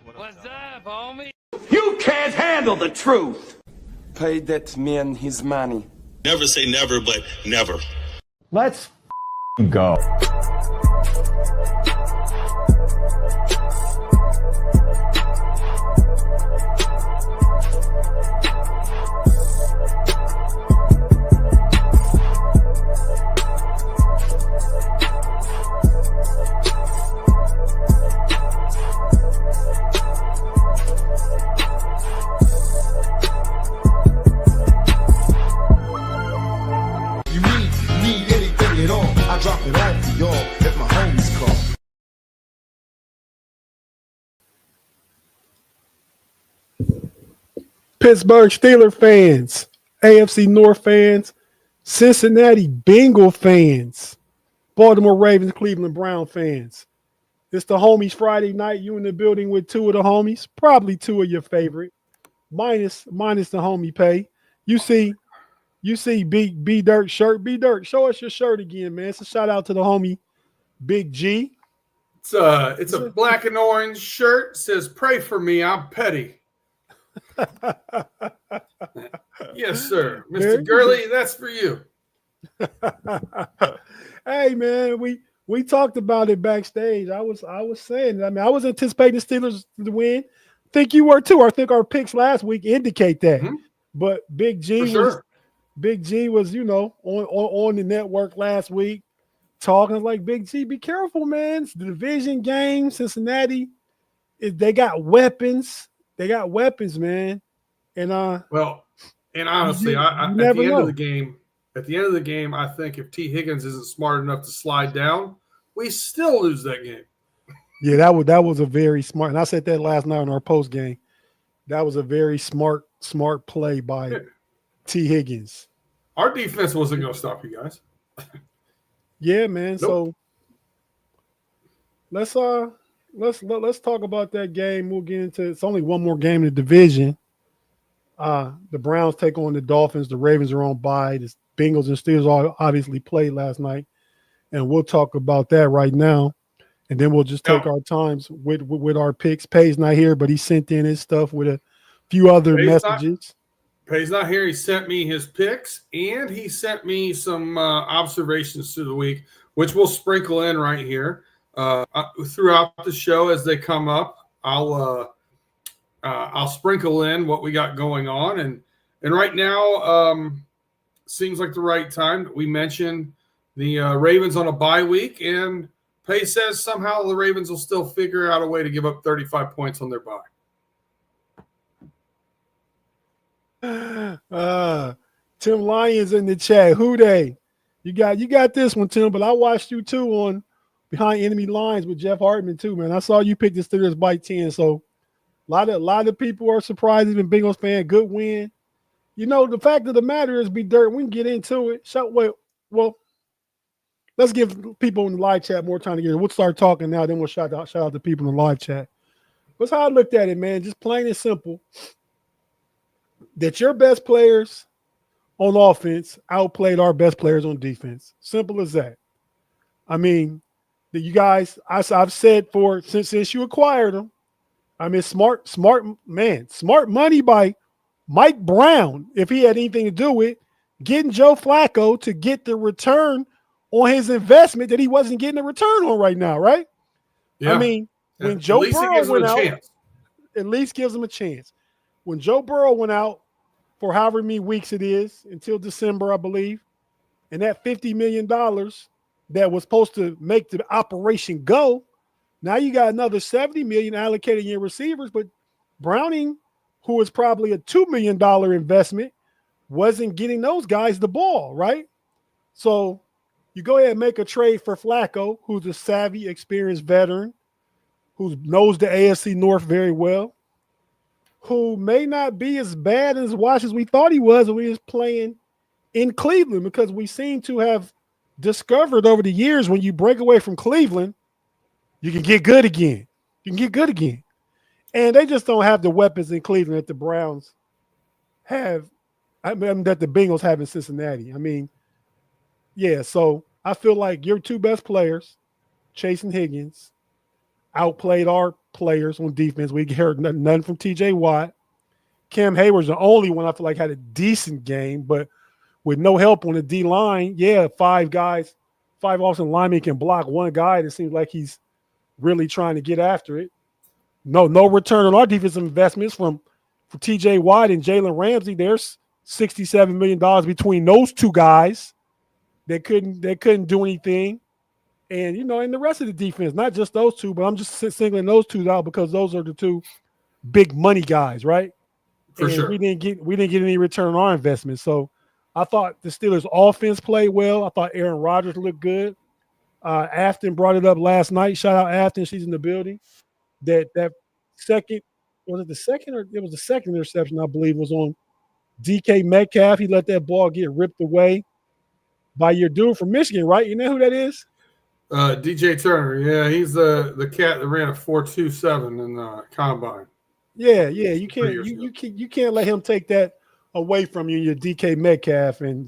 What's up, homie? You can't handle the truth. Pay that man his money. Never say never, but never. Let's go. Drop it off to y'all if my homies call. Pittsburgh Steelers fans, AFC North fans, Cincinnati Bengal fans, Baltimore Ravens, Cleveland Brown fans. It's the homies Friday night. You in the building with two of the homies, probably two of your favorite, minus the homie pay. You see B Dirt shirt. B Dirt, show us your shirt again, man. It's a shout out to the homie Big G. It's a black and orange shirt. It says "Pray for me, I'm petty." Yes, sir, Mr. Gurley. That's for you. Hey, man, we talked about it backstage. I was saying, I mean, I was anticipating the Steelers to win. I think you were too. I think our picks last week indicate that. Mm-hmm. But Big G was, on the network last week talking like, Big G, be careful, man. It's the division game. Cincinnati, they got weapons. They got weapons, man. And honestly, at the end of the game, I think if T. Higgins isn't smart enough to slide down, we still lose that game. Yeah, that was a very smart, and I said that last night in our post game. That was a very smart play by T. Higgins. Our defense wasn't going to stop you guys. Yeah, man. Nope. So let's talk about that game. We'll get into it's only one more game in the division. The Browns take on the Dolphins. The Ravens are on bye. The Bengals and Steelers all obviously played last night, and we'll talk about that right now. And then we'll just take our times with our picks. Pay's not here, but he sent in his stuff with a few other messages. Pay's not here. He sent me his picks, and he sent me some observations through the week, which we'll sprinkle in right here throughout the show as they come up. I'll sprinkle in what we got going on, and right now seems like the right time. We mentioned the Ravens on a bye week, and Pay says somehow the Ravens will still figure out a way to give up 35 points on their bye. Tim Lyons in the chat. Who they? You got this one, Tim. But I watched you too on Behind Enemy Lines with Jeff Hartman too, man. I saw you pick the Steelers by 10. So a lot of people are surprised. Even Bengals fan, good win. The fact of the matter is, be dirt. We can get into it. Well, let's give people in the live chat more time to get it. We'll start talking now. Then we'll shout out to people in the live chat. That's how I looked at it, man. Just plain and simple. That your best players on offense outplayed our best players on defense. Simple as that. I mean, that you guys, I've said since you acquired them. I mean, smart money by Mike Brown, if he had anything to do with getting Joe Flacco to get the return on his investment that he wasn't getting a return on right now, right? Yeah. I mean, when Joe Burrow went out, at least gives him a chance. When Joe Burrow went out for however many weeks it is, until December, I believe, and that $50 million that was supposed to make the operation go, now you got another $70 million allocated in your receivers, but Browning, who is probably a $2 million investment, wasn't getting those guys the ball, right? So you go ahead and make a trade for Flacco, who's a savvy, experienced veteran, who knows the AFC North very well, who may not be as bad as washed as we thought he was when he was playing in Cleveland, because we seem to have discovered over the years when you break away from Cleveland, you can get good again. And they just don't have the weapons in Cleveland that the Browns have, that the Bengals have in Cincinnati. I mean, yeah, so I feel like your two best players, Chase and Higgins, outplayed our players on defense. We heard nothing from TJ Watt. Cam Hayward's the only one I feel like had a decent game, but with no help on the D line, yeah, 5 offensive linemen can block one guy. It seems like he's really trying to get after it. No return on our defensive investments from TJ Watt and Jalen Ramsey. There's $67 million between those two guys. They couldn't do anything. And, and the rest of the defense, not just those two, but I'm just singling those two out because those are the two big money guys, right? For and sure. We didn't get any return on our investment. So I thought the Steelers offense played well. I thought Aaron Rodgers looked good. Afton brought it up last night. Shout out Afton. She's in the building. That second, was it the second or it was the second interception, I believe, was on DK Metcalf. He let that ball get ripped away by your dude from Michigan, right? You know who that is? DJ Turner. Yeah, he's the cat that ran a 4.27 in the combine. Yeah. You can't let him take that away from you, your DK Metcalf. And,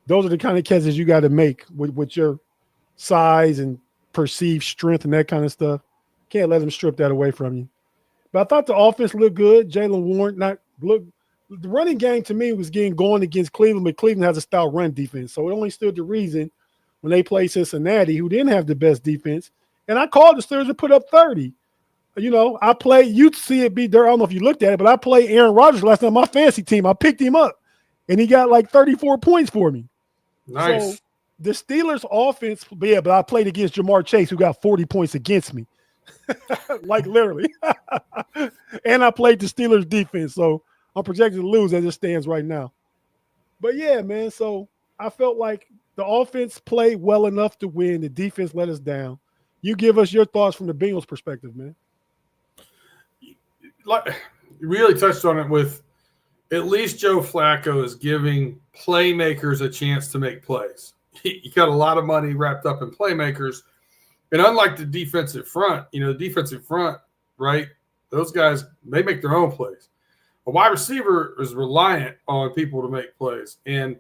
those are the kind of catches you got to make with your size and perceived strength and that kind of stuff. Can't let him strip that away from you. But I thought the offense looked good. Jalen Warren the running game to me was getting going against Cleveland, but Cleveland has a stout run defense. So it only stood to reason when they played Cincinnati, who didn't have the best defense. And I called the Steelers to put up 30. You'd see it be there. I don't know if you looked at it, but I played Aaron Rodgers last night on my fantasy team. I picked him up, and he got like 34 points for me. Nice. So the Steelers offense, but I played against Jamar Chase, who got 40 points against me. Like literally. And I played the Steelers defense, so I'm projected to lose as it stands right now. But yeah, man, so I felt like the offense played well enough to win. The defense let us down. You give us your thoughts from the Bengals perspective, man. You really touched on it with at least Joe Flacco is giving playmakers a chance to make plays. You got a lot of money wrapped up in playmakers. And unlike the defensive front, the defensive front, right, those guys, they make their own plays. A wide receiver is reliant on people to make plays. And,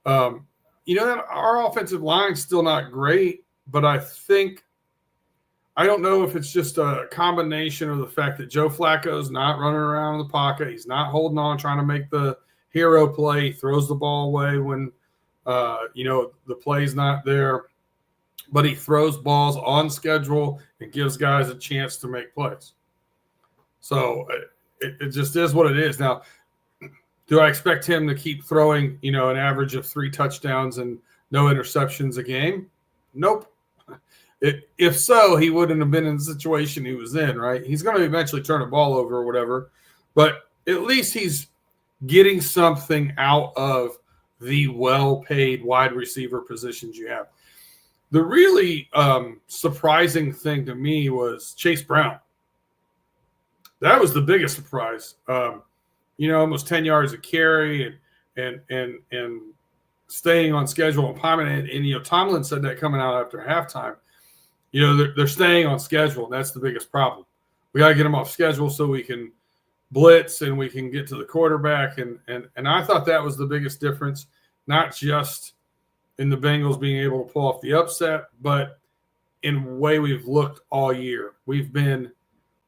our offensive line's still not great, but I don't know if it's just a combination of the fact that Joe Flacco's not running around in the pocket. He's not holding on, trying to make the hero play. He throws the ball away when, the play's not there. But he throws balls on schedule and gives guys a chance to make plays. So it just is what it is. Now, do I expect him to keep throwing, an average of 3 touchdowns and no interceptions a game? Nope. If so, he wouldn't have been in the situation he was in, right? He's going to eventually turn the ball over or whatever, but at least he's getting something out of the well-paid wide receiver positions you have. The really surprising thing to me was Chase Brown. That was the biggest surprise. Almost 10 yards a carry and staying on schedule and Pyman. And Tomlin said that coming out after halftime. They're staying on schedule, and that's the biggest problem. We got to get them off schedule so we can blitz and we can get to the quarterback. And I thought that was the biggest difference, not just in the Bengals being able to pull off the upset, but in the way we've looked all year. We've been,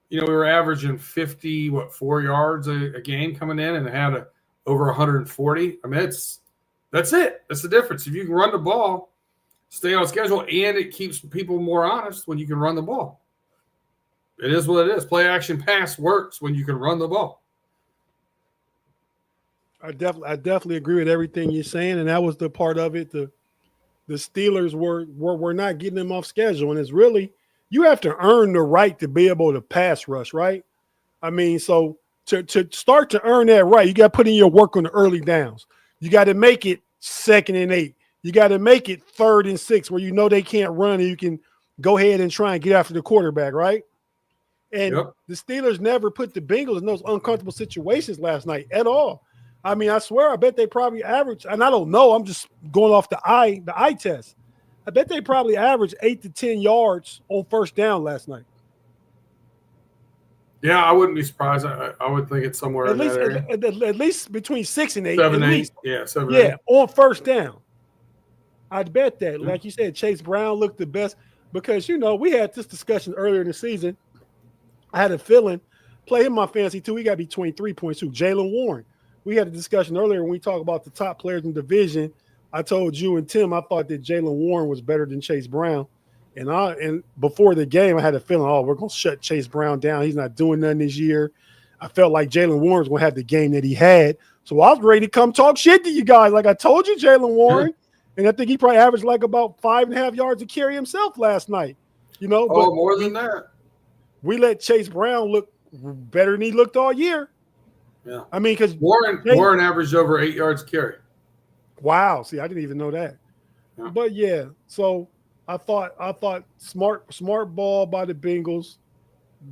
we were averaging 4 yards a game coming in and had over 140. I mean, that's it. That's the difference. If you can run the ball, stay on schedule, and it keeps people more honest when you can run the ball. It is what it is. Play action pass works when you can run the ball. I definitely agree with everything you're saying, and that was the part of it. The Steelers were not getting them off schedule, and it's really you have to earn the right to be able to pass rush, right? I mean, so to start to earn that right, you got to put in your work on the early downs. You got to make it 2nd and 8. You got to make it 3rd and 6 where they can't run and you can go ahead and try and get after the quarterback, right? And The Steelers never put the Bengals in those uncomfortable situations last night at all. I mean, I swear, I bet they probably averaged, and I don't know, I'm just going off the eye test. I bet they probably averaged 8 to 10 yards on first down last night. Yeah, I wouldn't be surprised. I would think it's somewhere in that area. At least between 6 and 8. 7, 8. Yeah, 7, 8. Yeah, on first down. I'd bet that. Like you said, Chase Brown looked the best. because we had this discussion earlier in the season. I had a feeling play him in my fantasy too. He got to be 23 points too. Jalen Warren. We had a discussion earlier when we talked about the top players in the division. I told you and Tim I thought that Jalen Warren was better than Chase Brown. And before the game, I had a feeling, we're going to shut Chase Brown down. He's not doing nothing this year. I felt like Jalen Warren's going to have the game that he had. So I was ready to come talk shit to you guys. Like I told you, Jalen Warren. And I think he probably averaged like about 5.5 yards to carry himself last night. But more than that. We let Chase Brown look better than he looked all year. Yeah. I mean, because Warren averaged over 8 yards carry. Wow. See, I didn't even know that. Yeah. But yeah, so I thought smart ball by the Bengals,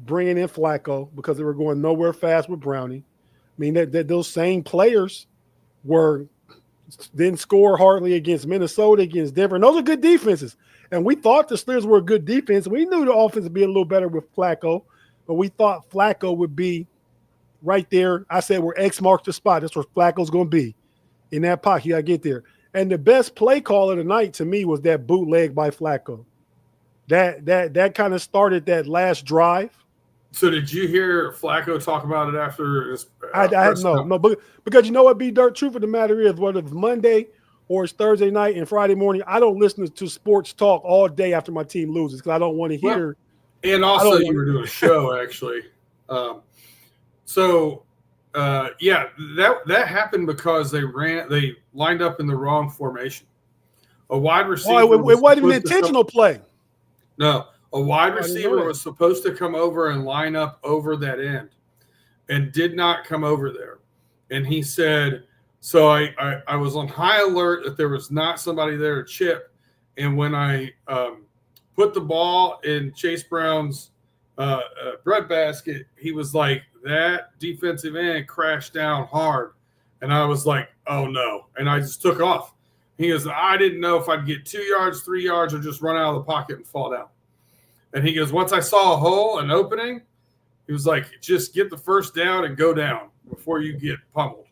bringing in Flacco because they were going nowhere fast with Brownie. I mean, that those same players didn't score hardly against Minnesota, against Denver. And those are good defenses. And we thought the Steelers were a good defense. We knew the offense would be a little better with Flacco, but we thought Flacco would be right there. I said where X marks the spot. That's where Flacco's going to be in that pocket. You got to get there. And the best play call of the night to me was that bootleg by Flacco. That kind of started that last drive. So did you hear Flacco talk about it after his no, because you know what, B-Dirt, truth of the matter is, whether it's Monday or it's Thursday night and Friday morning, I don't listen to sports talk all day after my team loses because I don't want to hear. And also you were doing a show, actually. That happened because they lined up in the wrong formation. A wide receiver. It wasn't an intentional play. No, a wide receiver was supposed to come over and line up over that end, and did not come over there. And he said, so I was on high alert that there was not somebody there to chip. And when I put the ball in Chase Brown's breadbasket, he was like, that defensive end crashed down hard. And I was like, oh no. And I just took off. He goes, I didn't know if I'd get 2 yards, 3 yards, or just run out of the pocket and fall down. And he goes, once I saw a hole, an opening, he was like, just get the first down and go down before you get pummeled.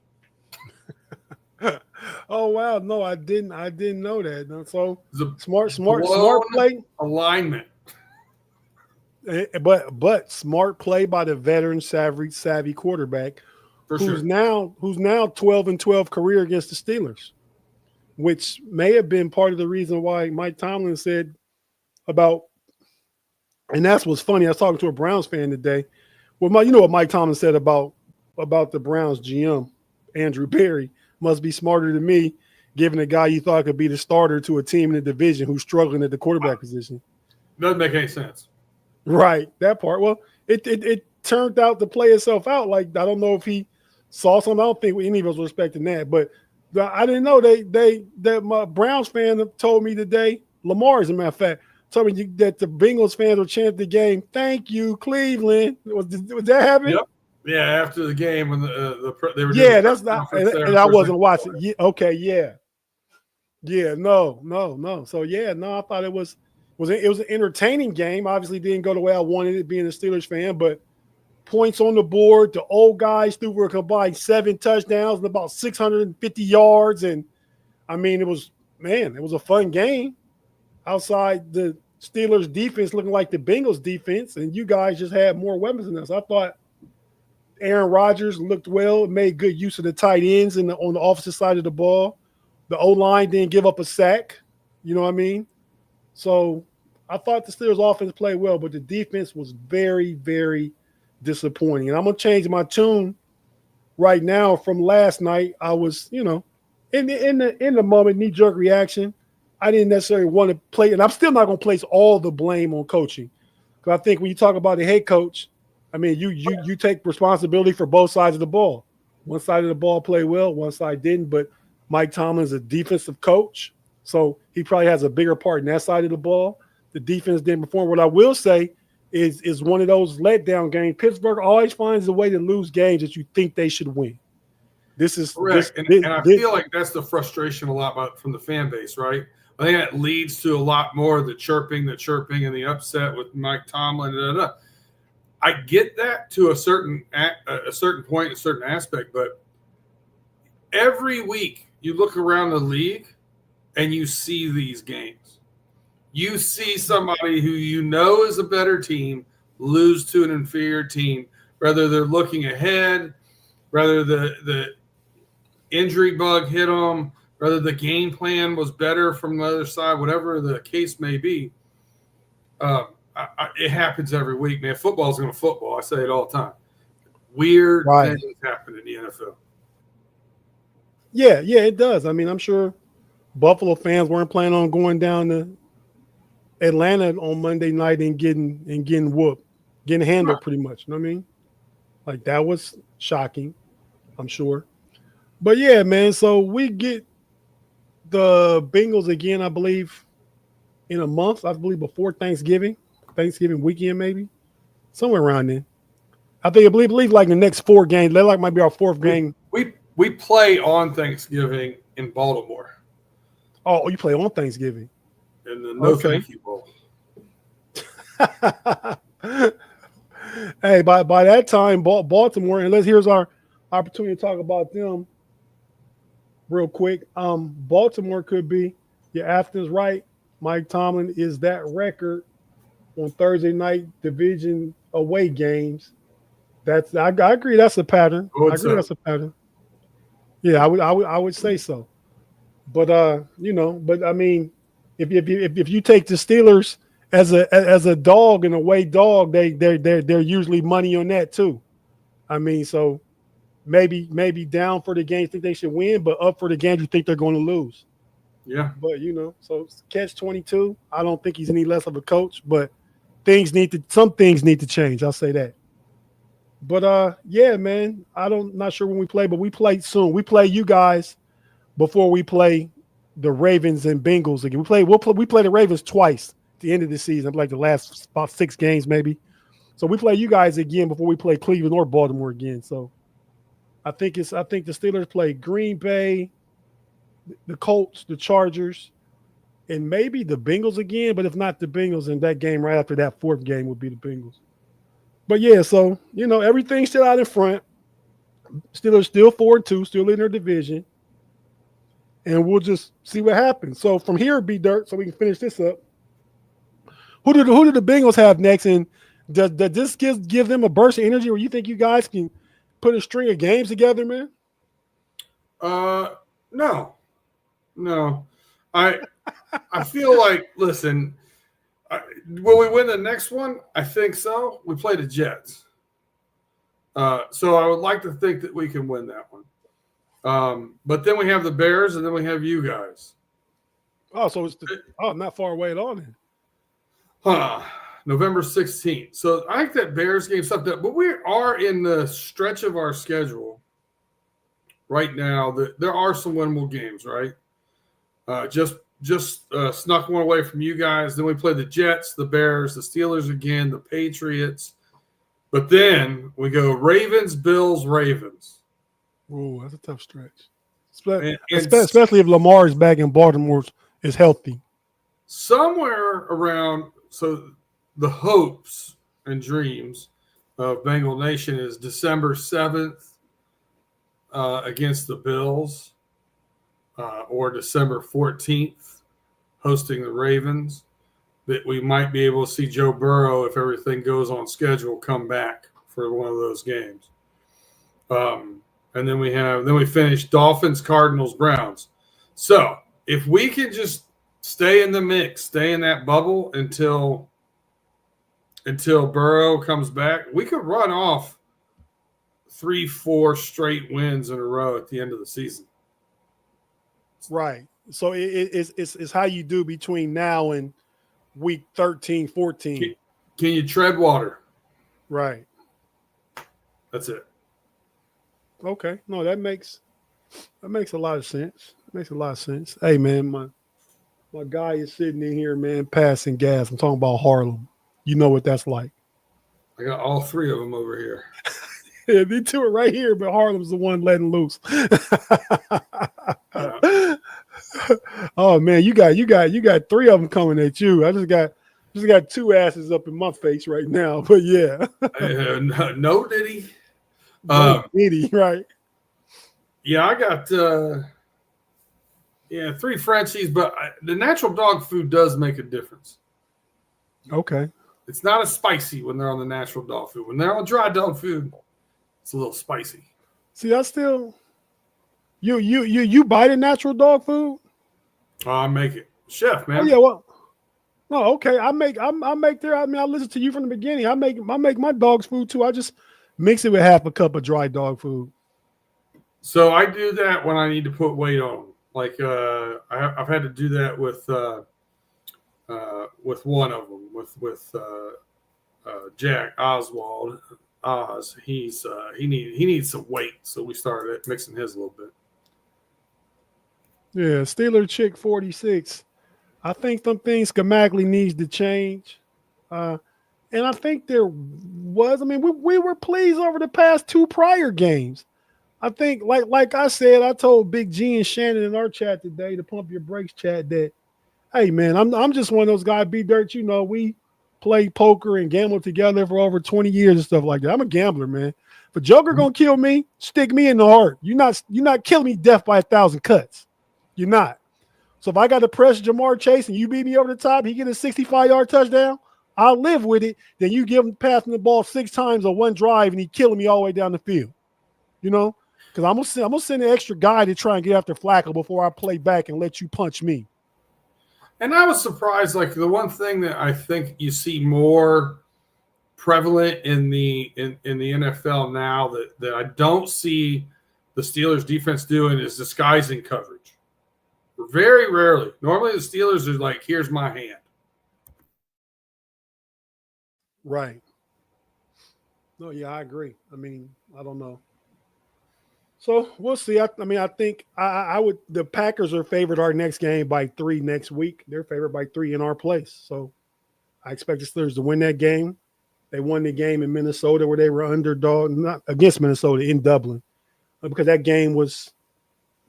Oh wow, no, I didn't know that. So smart play, alignment. But smart play by the veteran savvy quarterback who's now 12-12 career against the Steelers, which may have been part of the reason why Mike Tomlin said about, and that's what's funny. I was talking to a Browns fan today. Well, you know what Mike Tomlin said about the Browns GM, Andrew Berry, must be smarter than me, giving a guy you thought could be the starter to a team in the division who's struggling at the quarterback position. Doesn't make any sense. Right, that part. Well, it turned out to play itself out. Like, I don't know if he saw something. I don't think any of us were expecting that. But I didn't know that my Browns fan told me today, Lamar, as a matter of fact, told me that the Bengals fans were chanting the game. Thank you, Cleveland. Was that happen? Yep. Yeah, after the game when they were doing that's not, and I wasn't watching. Yeah, okay, yeah, no. So I thought it was an entertaining game. Obviously, didn't go the way I wanted it, being a Steelers fan, but points on the board. The old guys threw for a combined 7 touchdowns and about 650 yards, and I mean, it was a fun game. Outside the Steelers defense looking like the Bengals defense, and you guys just had more weapons than us. I thought Aaron Rodgers looked well, made good use of the tight ends on the offensive side of the ball. The O-line didn't give up a sack. You know what I mean? So I thought the Steelers offense played well, but the defense was very, very disappointing. And I'm going to change my tune right now from last night. I was, in the moment, knee-jerk reaction. I didn't necessarily want to play, and I'm still not going to place all the blame on coaching. Because I think when you talk about the head coach, I mean, you take responsibility for both sides of the ball. One side of the ball played well, one side didn't. But Mike Tomlin's a defensive coach, so he probably has a bigger part in that side of the ball. The defense didn't perform. What I will say is one of those letdown games. Pittsburgh always finds a way to lose games that you think they should win. This is correct, and I feel like that's the frustration a lot from the fan base, right? I think that leads to a lot more of the chirping, and the upset with Mike Tomlin. I get that to a certain point, a certain aspect, but every week you look around the league and you see these games you see somebody who you know is a better team lose to an inferior team, whether they're looking ahead, whether the injury bug hit them, whether the game plan was better from the other side, whatever the case may be. It happens every week, man. Football is going to football. I say it all the time. Weird things happen in the NFL. Yeah, it does. I mean, I'm sure Buffalo fans weren't planning on going down to Atlanta on Monday night and getting whooped, getting handled pretty much. You know what I mean? Like, that was shocking, I'm sure. But yeah, man, so we get the Bengals again, I believe, in a month, I believe before Thanksgiving weekend, maybe. Somewhere around then. I believe like the next 4 games. That like might be our 4th game. We play on Thanksgiving in Baltimore. Oh, you play on Thanksgiving. In the Thank You Bowl. Hey, by that time, Baltimore, and here's our opportunity to talk about them real quick. Baltimore could be, Afton's right. Mike Tomlin is that record on Thursday night division away games. I agree. That's a pattern. That's a pattern. Yeah, I would say so. But but I mean, if you take the Steelers as a dog, an away dog, they're usually money on that too. I mean, so maybe down for the games think they should win, but up for the games you think they're going to lose. Yeah. But so catch-22. I don't think he's any less of a coach, but some things need to change. I'll say that. But yeah, man, not sure when we play, but we play soon. We play you guys before we play the Ravens and Bengals again. We play the Ravens twice at the end of the season, like the last about 6 games maybe. So we play you guys again before we play Cleveland or Baltimore again. So I think the Steelers play Green Bay, the Colts, the Chargers, and maybe the Bengals again. But if not the Bengals, then that game right after that 4th game would be the Bengals. But yeah, so everything's still out in front. Steelers still 4-2, still in their division, and we'll just see what happens. So from here, B Dirt, so we can finish this up. Who do the Bengals have next? And does this give them a burst of energy, or you think you guys can put a string of games together, man? No. I feel like, listen, will we win the next one? I think so. We play the Jets. So I would like to think that we can win that one. But then we have the Bears, and then we have you guys. Oh, so it's not far away at all then. November 16th. So I think that Bears game stuff that, but we are in the stretch of our schedule right now that there are some winnable games, right? Just snuck one away from you guys. Then we play the Jets, the Bears, the Steelers again, the Patriots. But then we go Ravens, Bills, Ravens. Oh, that's a tough stretch. Especially if Lamar is back and Baltimore is healthy. Somewhere around, so the hopes and dreams of Bengal Nation is December 7th against the Bills or December 14th hosting the Ravens, that we might be able to see Joe Burrow, if everything goes on schedule, come back for one of those games. And then we finish Dolphins, Cardinals, Browns. So if we can just stay in the mix, stay in that bubble until Burrow comes back, we could run off 3-4 straight wins in a row at the end of the season. Right. So it's how you do between now and week 13, 14. Can you tread water? Right. That's it. Okay. No, that makes a lot of sense. It makes a lot of sense. Hey, man, my guy is sitting in here, man, passing gas. I'm talking about Harlem. You know what that's like. I got all 3 of them over here. Yeah, me too, right here, but Harlem's the one letting loose. Oh man, you got 3 of them coming at you. I just got 2 asses up in my face right now. But yeah, no Diddy, Diddy, right? Yeah, I got Yeah, 3 Frenchies, but the natural dog food does make a difference. Okay. It's not as spicy when they're on the natural dog food. When they're on dry dog food, it's a little spicy. See, I still you buy the natural dog food? I make it, chef, man. Oh yeah, well, no, okay. I make there. I mean, I listen to you from the beginning. I make my dog's food too. I just mix it with half a cup of dry dog food. So I do that when I need to put weight on them. Like I've had to do that with one of them, with Jack Oswald. Oz, he needs some weight, so we started mixing his a little bit. Yeah, Steeler Chick 46. I think some things schematically needs to change. And I think there was, I mean, we were pleased over the past 2 prior games. I think, like I said, I told Big G and Shannon in our chat today, the Pump Your Brakes chat, that, hey, man, I'm just one of those guys, B-Dirt, you know, we play poker and gamble together for over 20 years and stuff like that. I'm a gambler, man. If a joker gonna kill me, stick me in the heart. You're not killing me death by 1,000 cuts. You're not. So if I got to press Jamar Chase and you beat me over the top, he get a 65-yard touchdown, I'll live with it. Then you give him passing the ball 6 times on one drive and he killing me all the way down the field. You know? Because I'm gonna send an extra guy to try and get after Flacco before I play back and let you punch me. And I was surprised, like the one thing that I think you see more prevalent in the NFL now that I don't see the Steelers defense doing is disguising coverage. Very rarely. Normally the Steelers are like, here's my hand. Right. No, yeah, I agree. I mean, I don't know. So we'll see. I think I would. The Packers are favored our next game by 3 next week. They're favored by 3 in our place. So I expect the Steelers to win that game. They won the game in Minnesota where they were underdog, not against Minnesota, in Dublin, because that game was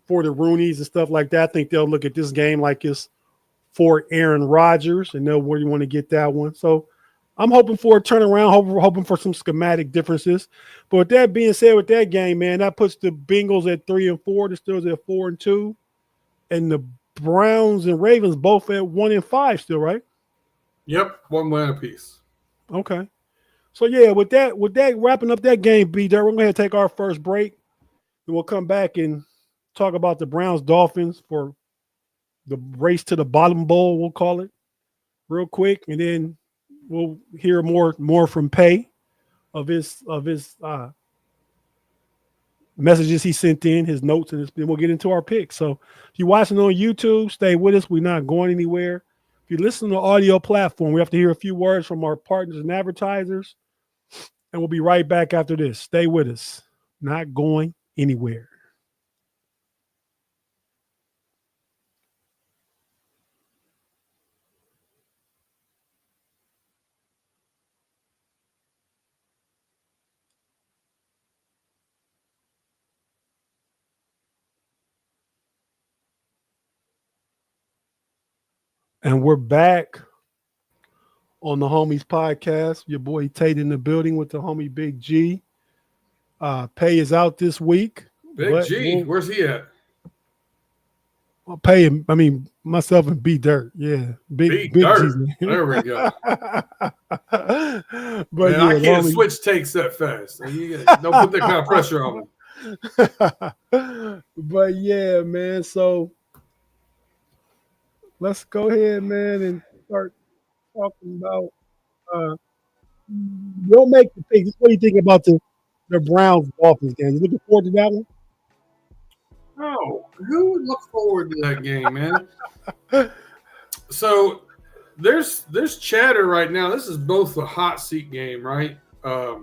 for the Roonies and stuff like that. I think they'll look at this game like it's for Aaron Rodgers, and they'll really want to get that one. So I'm hoping for a turnaround, hoping for some schematic differences. But with that being said, with that game, man, that puts the Bengals at 3-4, the Steelers at 4-2, and the Browns and Ravens both at 1-5 still, right? Yep, 1 win apiece. Okay. So yeah, with that wrapping up that game, B-Dirt, we're going to take our first break, and we'll come back and talk about the Browns Dolphins for the race to the bottom bowl, we'll call it, real quick, and then we'll hear more from Pay of his messages he sent in, his notes, and then we'll get into our picks. So if you're watching on YouTube, stay with us. We're not going anywhere. If you listen to the audio platform, we have to hear a few words from our partners and advertisers, and we'll be right back after this. Stay with us. Not going anywhere. And we're back on the Homies podcast. Your boy Tate in the building with the homie Big G. Pay is out this week. Big G, where's he at? I'll pay him. I mean, myself and B Dirt. Yeah. Big Dirt. G. There we go. But man, yeah, I can't switch takes that fast. Don't put that kind of pressure on me. But yeah, man. So let's go ahead, man, and start talking about you'll make the pick. What do you think about the Browns Dolphins game? You looking forward to that one? Oh, who would look forward to that game, man? So there's chatter right now. This is both a hot seat game, right? I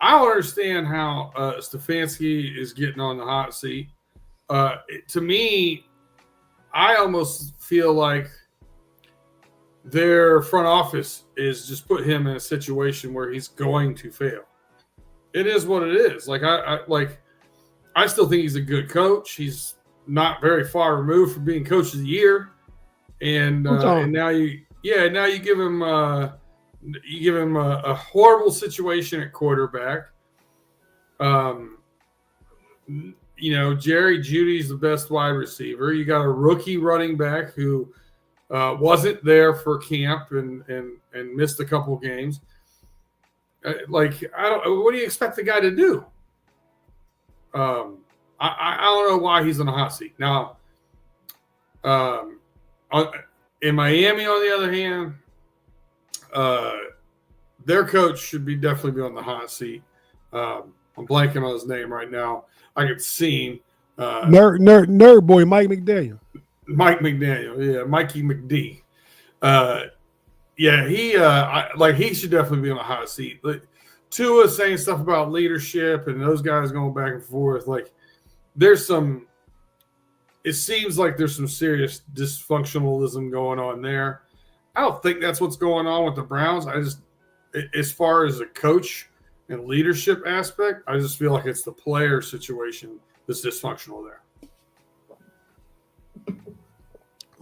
don't understand how Stefanski is getting on the hot seat. To me, I almost feel like their front office is just put him in a situation where he's going to fail. It is what it is. Like I still think he's a good coach. He's not very far removed from being coach of the year, and now you give him a horrible situation at quarterback. Jerry Judy's the best wide receiver. You got a rookie running back who wasn't there for camp and missed a couple games. What do you expect the guy to do? I don't know why he's in a hot seat. Now, in Miami, on the other hand, their coach should definitely be on the hot seat. I'm blanking on his name right now. I could see him. Nerd boy, Mike McDaniel. Mike McDaniel, yeah, Mikey McD. He should definitely be on the hot seat. Tua saying stuff about leadership and those guys going back and forth. It seems like there's some serious dysfunctionalism going on there. I don't think that's what's going on with the Browns. As far as a coach and leadership aspect, I just feel like it's the player situation that's dysfunctional there.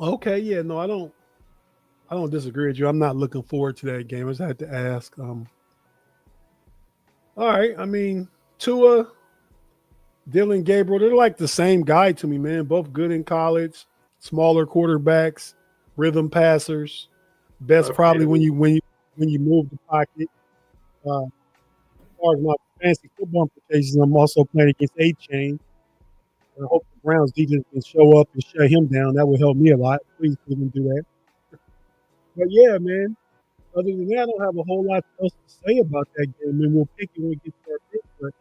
Okay, yeah, no, I don't disagree with you. I'm not looking forward to that game. I just had to ask. All right, I mean, Tua, Dylan Gabriel, they're like the same guy to me, man. Both good in college, smaller quarterbacks, rhythm passers. Best probably when you move the pocket. As far as my fancy football implications, I'm also playing against A-Chain. I hope the Browns defense can show up and shut him down. That would help me a lot. Please let him do that. But yeah, man. Other than that, I don't have a whole lot else to say about that game. And we'll pick it when we get to our pick. But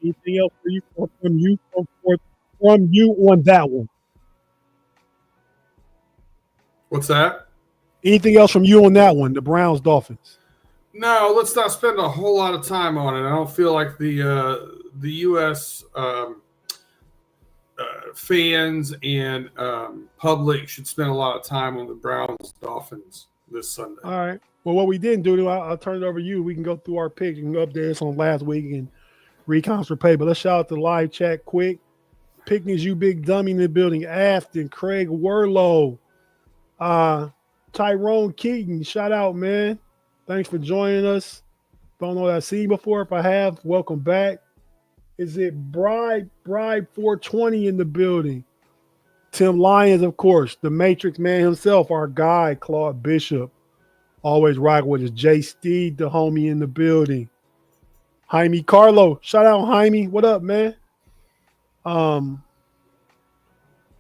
anything else for you from you on that one? What's that? Anything else from you on that one? The Browns Dolphins. No, let's not spend a whole lot of time on it. I don't feel like the U.S. Fans and public should spend a lot of time on the Browns Dolphins this Sunday. All right. Well, what we didn't do, I'll turn it over to you. We can go through our picks and update us on last week and recons for pay. But let's shout out the live chat quick. Picnics, you big dummy in the building. Afton, Craig Werlow, Tyrone Keaton. Shout out, man. Thanks for joining us. Don't know that I've seen you before. If I have, welcome back. Is it Bribe 420 in the building? Tim Lyons, of course, the Matrix man himself, our guy, Claude Bishop. Always rocking with us. Jay Steed, the homie in the building. Jaime Carlo. Shout out, Jaime. What up, man?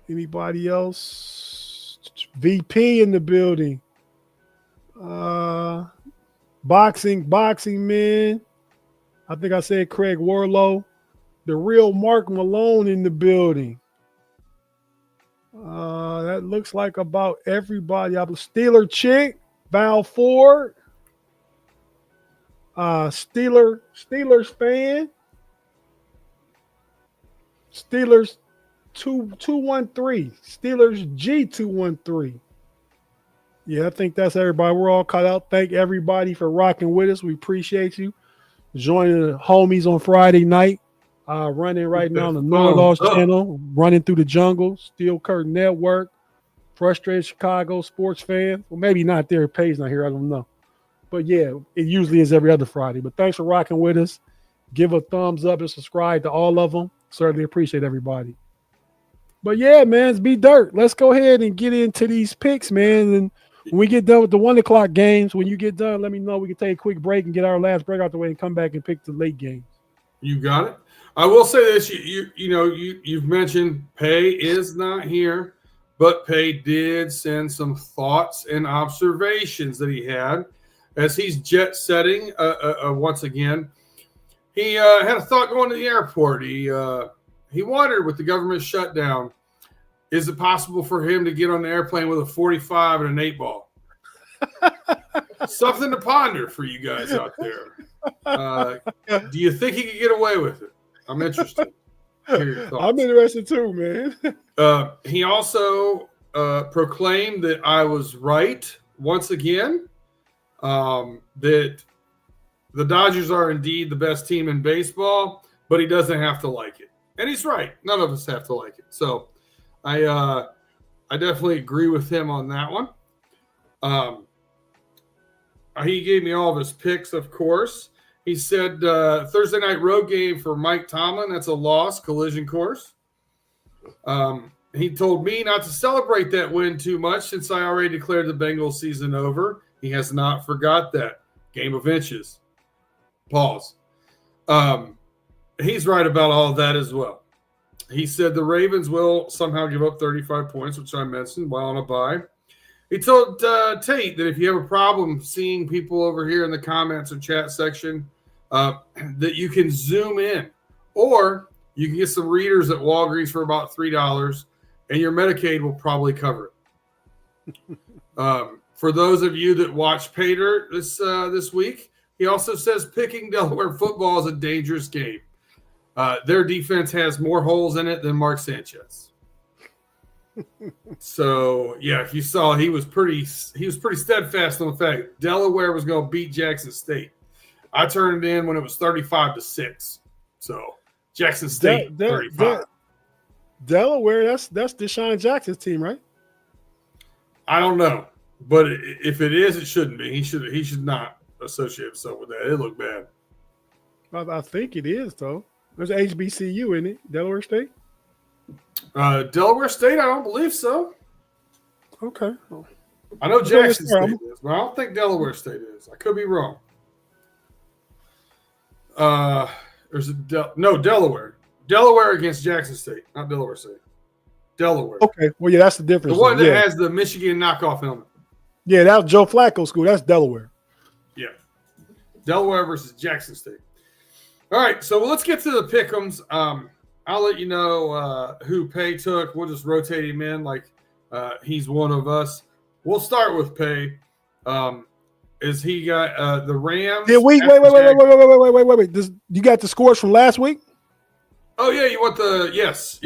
Anybody else? VP in the building. Boxing man. I think I said Craig Warlow. The real Mark Malone in the building. That looks like about everybody. Steeler Chick, Val Ford. Steelers fan. Steelers 213. Steelers G213. Yeah, I think that's everybody. We're all caught out. Thank everybody for rocking with us. We appreciate you. Joining the homies on Friday night. Running right now on the Know-It-Alls channel, running through the jungle, Steel Curtain Network, Frustrated Chicago Sports Fan. Well, maybe not there. Page not here. I don't know. But yeah, it usually is every other Friday. But thanks for rocking with us. Give a thumbs up and subscribe to all of them. Certainly appreciate everybody. But yeah, man, it's Be Dirt. Let's go ahead and get into these picks, man. And when we get done with the 1 o'clock games, when you get done, let me know. We can take a quick break and get our last break out the way and come back and pick the late games. You got it. I will say this: you've mentioned Pay is not here, but Pay did send some thoughts and observations that he had as he's jet setting once again. He had a thought going to the airport. He wondered with the government shutdown, is it possible for him to get on the airplane with a 45 and an 8-ball? Something to ponder for you guys out there. Do you think he could get away with it? I'm interested. I'm interested too, man. He also proclaimed that I was right once again, that the Dodgers are indeed the best team in baseball, but he doesn't have to like it. And he's right. None of us have to like it. So I definitely agree with him on that one. He gave me all of his picks, of course. He said Thursday night road game for Mike Tomlin. That's a loss, collision course. He told me not to celebrate that win too much since I already declared the Bengals season over. He has not forgot that. Game of inches. Pause. He's right about all of that as well. He said the Ravens will somehow give up 35 points, which I mentioned while on a bye. He told Tate that if you have a problem seeing people over here in the comments or chat section, that you can zoom in. Or you can get some readers at Walgreens for about $3, and your Medicaid will probably cover it. For those of you that watch Pater this week, he also says picking Delaware football is a dangerous game. Their defense has more holes in it than Mark Sanchez. So yeah, if you saw, he was pretty steadfast on the fact Delaware was going to beat Jackson State. I turned it in when it was 35-6. So Jackson State 35. Delaware, that's Deshaun Jackson's team, right? I don't know, but if it is, it shouldn't be. He should not associate himself with that. It looked bad. I think it is though. There's HBCU in it, Delaware State. Delaware State, I don't believe so. Okay. I know Jackson State is, but I don't think Delaware State is. I could be wrong. Delaware. Delaware against Jackson State, not Delaware State. Delaware. Okay. Well, yeah, that's the difference. The one that has the Michigan knockoff helmet. Yeah, that was Joe Flacco school. That's Delaware. Yeah. Delaware versus Jackson State. All right, so let's get to the pick'ems. I'll let you know who Pay took. We'll just rotate him in like he's one of us. We'll start with Pay. Is he got the Rams? Yeah, wait. You got the scores from last week? Oh yeah, you want the yes.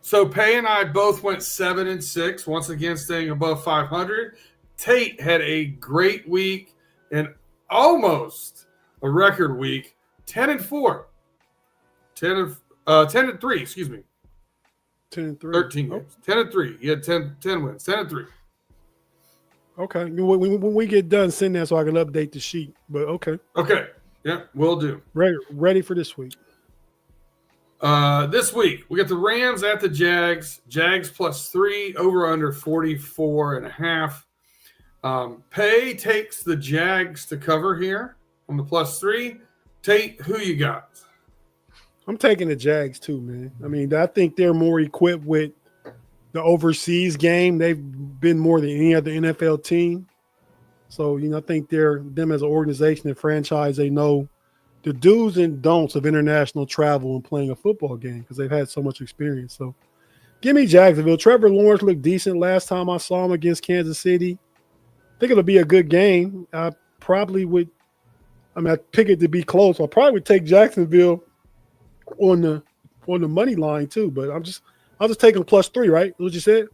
So Pay and I both went 7-6. Once again, staying above 500. Tate had a great week and almost a record week. 10-4. 10-3, excuse me. 10-3. 13 games. 10-3. He had 10 wins. 10-3. Okay. When we get done, send that so I can update the sheet. But okay. Okay. Yeah, will do. Ready for this week. This week, we got the Rams at the Jags. Jags +3, over under 44.5. Pay takes the Jags to cover here on the +3. Tate, who you got? I'm taking the Jags too, man. I mean, I think they're more equipped with the overseas game. They've been more than any other NFL team. So, I think them as an organization and franchise, they know the do's and don'ts of international travel and playing a football game because they've had so much experience. So, give me Jacksonville. Trevor Lawrence looked decent last time I saw him against Kansas City. I think it'll be a good game. I probably would. I'd pick it to be close. I probably would take Jacksonville on the money line too, but I'll just take them +3, right? What you said?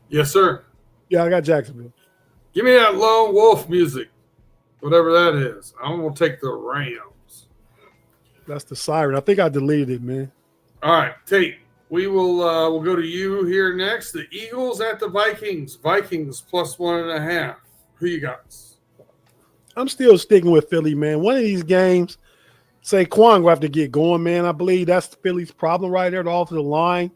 Yes, sir. Yeah, I got Jacksonville. Give me that lone wolf music, whatever that is. I'm gonna take the Rams. That's the siren. I think I deleted it, man. All right, Tate. We'll go to you here next. The Eagles at the Vikings. Vikings +1.5. Who you got? I'm still sticking with Philly, man. One of these games, Saquon will have to get going, man. I believe that's Philly's problem right there, the offensive line.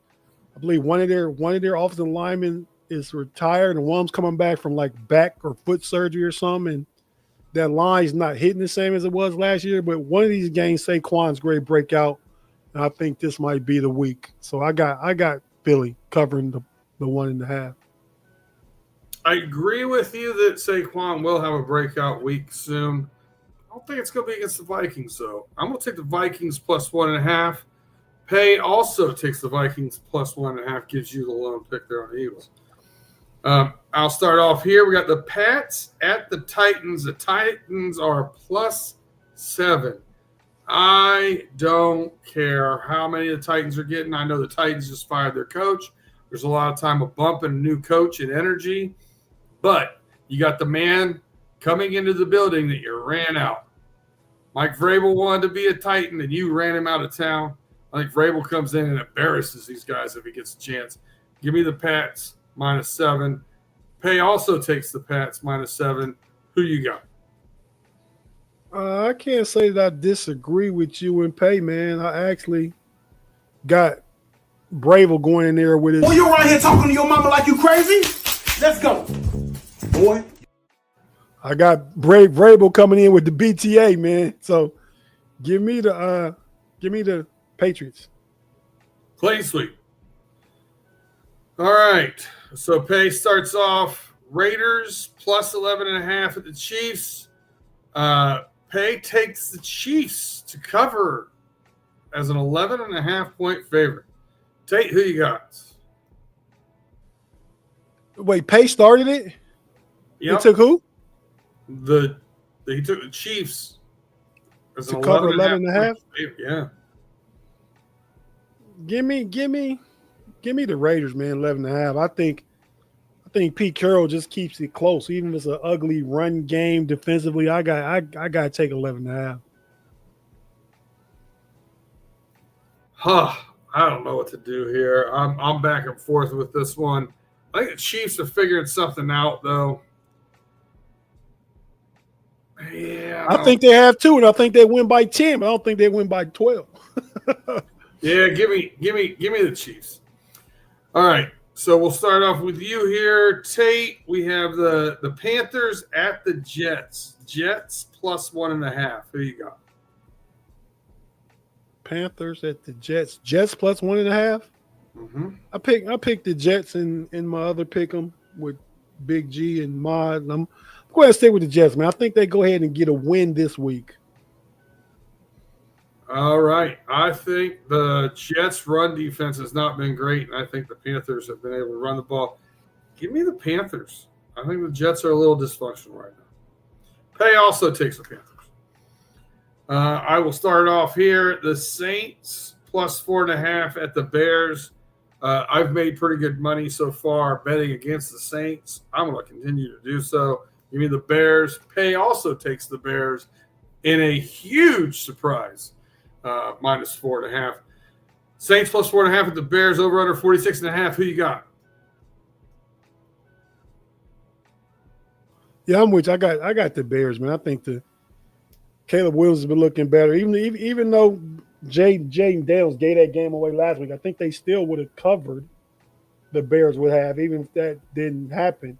I believe one of their offensive linemen is retired, and one's coming back from like back or foot surgery or something, and that line's not hitting the same as it was last year. But one of these games, Saquon's great breakout, and I think this might be the week. So I got Philly covering the 1.5. I agree with you that Saquon will have a breakout week soon. I don't think it's going to be against the Vikings, though. I'm going to take the Vikings +1.5. Pay also takes the Vikings +1.5, gives you the lone pick there on the Eagles. I'll start off here. We got the Pats at the Titans. The Titans are +7. I don't care how many the Titans are getting. I know the Titans just fired their coach. There's a lot of time of bumping a new coach and energy. But you got the man coming into the building that you ran out. Mike Vrabel wanted to be a Titan, and you ran him out of town. I think Vrabel comes in and embarrasses these guys if he gets a chance. Give me the Pats -7. Pay also takes the Pats -7. Who you got? I can't say that I disagree with you and Pay, man. I actually got Bravel going in there with his. Boy, you around here talking to your mama like you crazy? Let's go, boy. I got Bravel coming in with the BTA, man. So give me the Patriots. Clean sweep. All right. So Pay starts off Raiders plus 11.5 at the Chiefs. Pay takes the Chiefs to cover as an 11.5 point favorite. Tate, who you got? Wait, Pay started it? Yep. He took who? He took the Chiefs as To an cover 11.5. Yeah. Give me the Raiders, man. 11.5. I think Pete Carroll just keeps it close, even if it's an ugly run game defensively. I got to take 11.5. I don't know what to do here. I'm back and forth with this one. I think the Chiefs are figuring something out, though. Yeah, I think they have too, and I think they win by 10, but I don't think they win by 12. Yeah, give me the Chiefs. All right, so we'll start off with you here, Tate. We have the Panthers at the Jets. Jets plus 1.5. Who you got? Panthers at the Jets. Jets plus 1.5. Mm-hmm. I picked the Jets in my other pick 'em with Big G and Mod. I'm going to stay with the Jets, man. I think they go ahead and get a win this week. All right. I think the Jets' run defense has not been great, and I think the Panthers have been able to run the ball. Give me the Panthers. I think the Jets are a little dysfunctional right now. Pay also takes the Panthers. I will start off here. The Saints plus 4.5 at the Bears. I've made pretty good money so far betting against the Saints. I'm going to continue to do so. Give me the Bears. Pay also takes the Bears in a huge surprise. Minus 4.5. Saints plus 4.5 at the Bears. Over under 46.5. Who you got? Yeah, I'm with you. I got the Bears, man. I think the Caleb Williams has been looking better. Even though Jaden Daniels gave that game away last week, I think they still would have covered. The Bears would have, even if that didn't happen.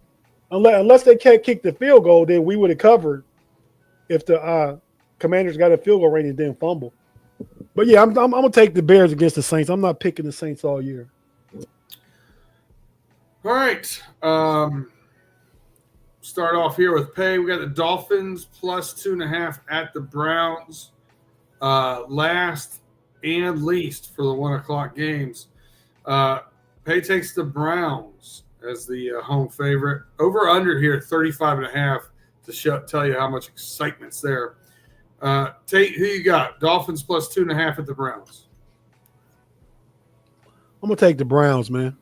Unless they can't kick the field goal, then we would have covered if the Commanders got a field goal range and didn't fumble. But yeah, I'm gonna take the Bears against the Saints. I'm not picking the Saints all year. All right. Start off here with Pay. We got the Dolphins plus 2.5 at the Browns. Last and least for the 1 o'clock games. Pay takes the Browns as the home favorite. Over under here, 35.5 to tell you how much excitement's there. Tate, who you got? Dolphins plus 2.5 at the Browns. I'm gonna take the Browns, man.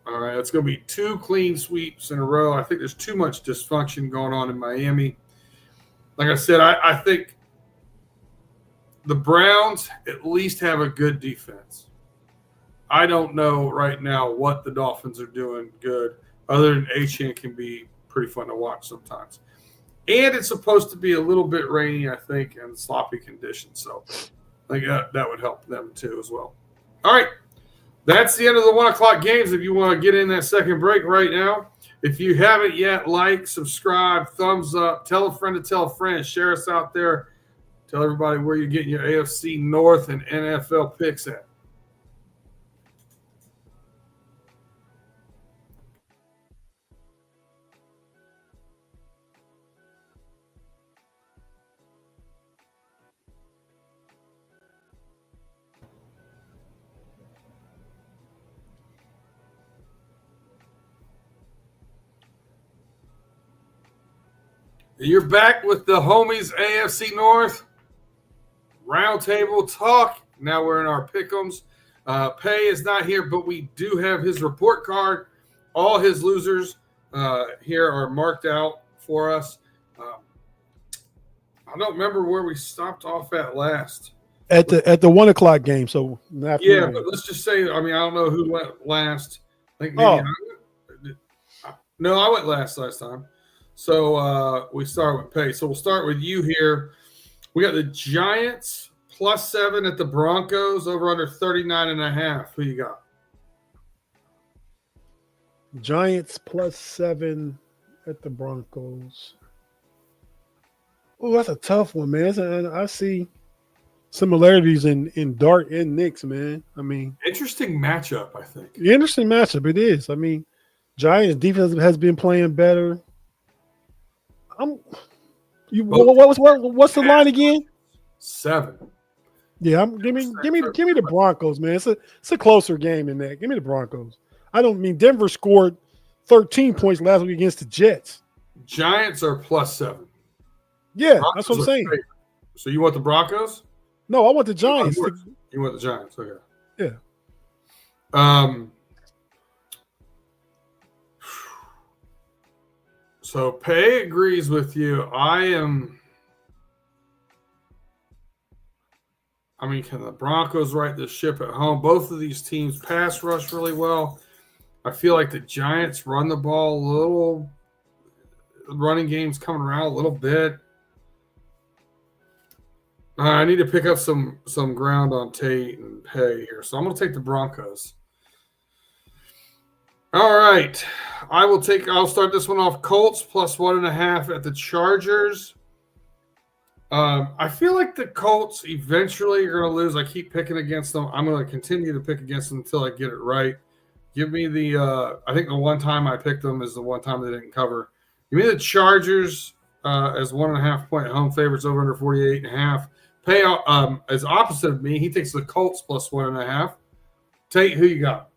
All right, it's going to be 2 clean sweeps in a row. I think there's too much dysfunction going on in Miami. Like I said, I think the Browns at least have a good defense. I don't know right now what the Dolphins are doing good, other than Achane can be pretty fun to watch sometimes. And it's supposed to be a little bit rainy, I think, and sloppy conditions. So I think that would help them too as well. All right. That's the end of the 1 o'clock games. If you want to get in that second break right now, if you haven't yet, like, subscribe, thumbs up, tell a friend to tell a friend, share us out there. Tell everybody where you're getting your AFC North and NFL picks at. You're back with the homies AFC North Roundtable Talk. Now we're in our pick'ems. Pay is not here, but we do have his report card. All his losers here are marked out for us. I don't remember where we stopped off at last. At the 1 o'clock game. So yeah, but let's just say, I don't know who went last. I think maybe I went last time. So we start with Pay. So we'll start with you here. We got the Giants +7 at the Broncos, over under 39.5. Who you got? Giants +7 at the Broncos. Oh, that's a tough one, man. I see similarities in Dart and Knicks, man. I mean, Interesting matchup, I think. interesting matchup. It is. I mean, Giants defense has been playing better. What's the line again? 7. Yeah, give me the Broncos, man. It's a closer game than that. Give me the Broncos. I don't mean Denver scored 13 points last week against the Jets. Giants are +7. Yeah, Broncos that's what I'm are saying. favorite. So you want the Broncos? No, I want the Giants. You want the Giants? Okay. Yeah. So Pay agrees with you. Can the Broncos right the ship at home? Both of these teams pass rush really well. I feel like the Giants run the ball a little. Running game's coming around a little bit. I need to pick up some ground on Tate and Pay here. So I'm going to take the Broncos. All right. I'll start this one off. Colts +1.5 at the Chargers. I feel like the Colts eventually are going to lose. I keep picking against them. I'm going to continue to pick against them until I get it right. Give me I think the one time I picked them is the one time they didn't cover. Give me the Chargers as 1.5 point home favorites, over under 48.5. Pay as opposite of me. He takes the Colts +1.5. Tate, who you got?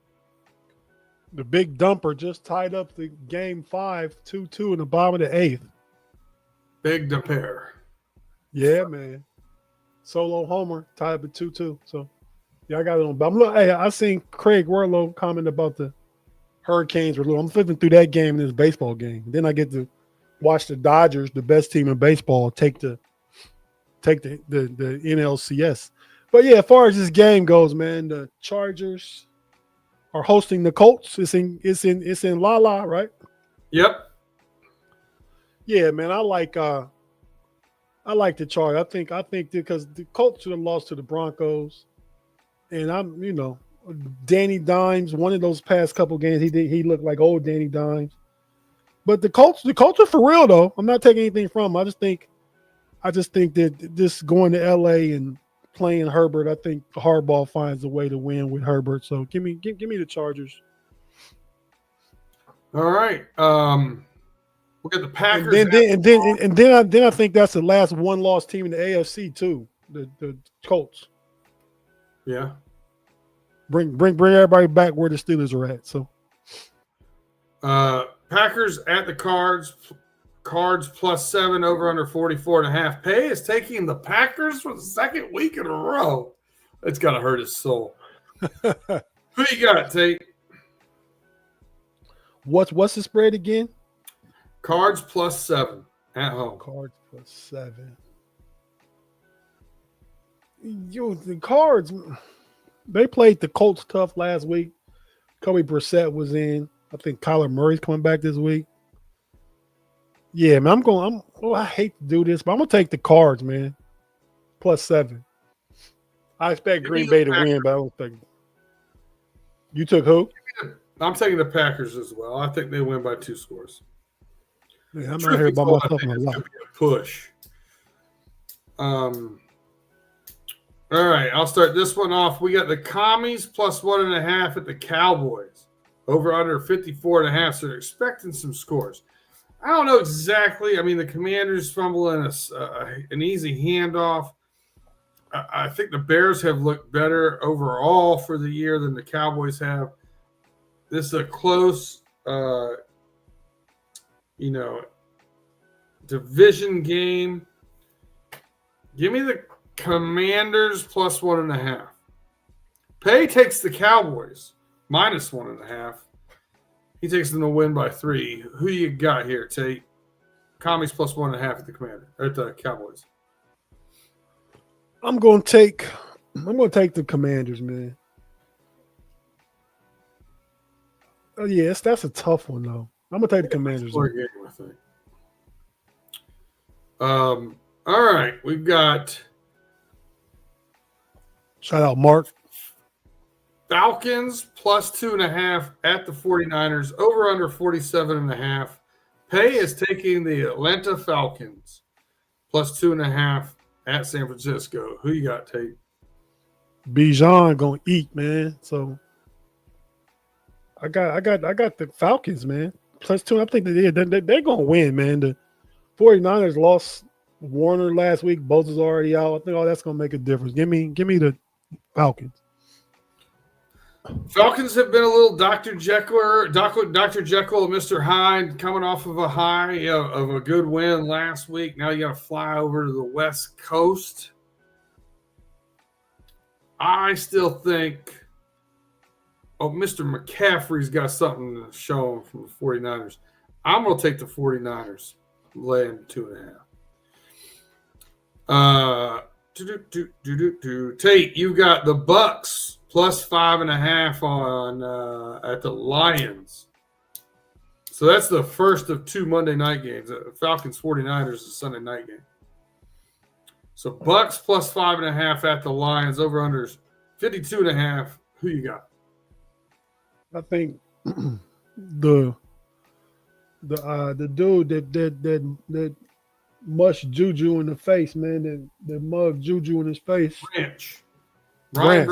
The big dumper just tied up the game 5, 2-2 in the bottom of the 8th. Big dumper. Yeah, man. Solo homer tied up at 2-2. So, yeah, I got it on. But I seen Craig Werlow comment about the Hurricanes were little. I'm flipping through that game in this baseball game. Then I get to watch the Dodgers, the best team in baseball, take the NLCS. But yeah, as far as this game goes, man, the Chargers are hosting the Colts. It's in La La, right? Yep. Yeah, man. I like the Chargers. I think because the Colts should have lost to the Broncos, and Danny Dimes. One of those past couple games, he looked like old Danny Dimes. But the Colts are for real though. I'm not taking anything from them. I just think that this going to LA and playing Herbert, I think Harbaugh finds a way to win with Herbert. So give me the Chargers. All right. We'll get the Packers. And then I think that's the last one-loss team in the AFC too. The Colts. Yeah. Bring everybody back where the Steelers are at. So Packers at the Cards. Cards +7, over under 44.5. Pay is taking the Packers for the second week in a row. It's got to hurt his soul. Who you got, Tate? What's the spread again? Cards +7 at home. Cards +7. The Cards, they played the Colts tough last week. Kobe Brissett was in. I think Kyler Murray's coming back this week. Yeah, man, I hate to do this, but I'm going to take the Cards, man. +7. I expect Green Bay to win, but I don't think. You took who? I'm taking the Packers as well. I think they win by 2 scores. Yeah, I'm not here by myself in a lot. Push. All right, I'll start this one off. We got the Commies +1.5 at the Cowboys. Over under 54.5. So they're expecting some scores. I don't know exactly. I mean, the Commanders fumbling an easy handoff. I think the Bears have looked better overall for the year than the Cowboys have. This is a close, division game. Give me the Commanders +1.5. Pay takes the Cowboys -1.5. He takes them to win by 3. Who you got here, Tate? Commies +1.5 at the Cowboys. I'm going to take the Commanders, man. Oh yes, that's a tough one though. I'm going to take the Commanders. Game, I think. All right, we've got Shout out Mark. Falcons plus 2.5 at the 49ers, over under 47.5. Pay is taking the Atlanta Falcons plus 2.5 at San Francisco. Who you got, Tate? Bijan gonna eat, man. So I got the Falcons, man. Plus 2. I think they're gonna win, man. The 49ers lost Warner last week. Bosa's already out. I think all that's gonna make a difference. Give me the Falcons. Falcons have been a little Dr. Jekyll and Mr. Hyde, coming off of a high of a good win last week. Now you got to fly over to the West Coast. I still think, Mr. McCaffrey's got something to show him from the 49ers. I'm going to take the 49ers, laying 2.5. Tate, you got the Bucks plus 5.5 on at the Lions. So that's the first of 2 Monday night games. Falcons 49ers is a Sunday night game. So Bucks plus 5.5 at the Lions, over unders 52.5. Who you got? I think the dude that mushed Juju in the face, man, that mugged Juju in his face. Brian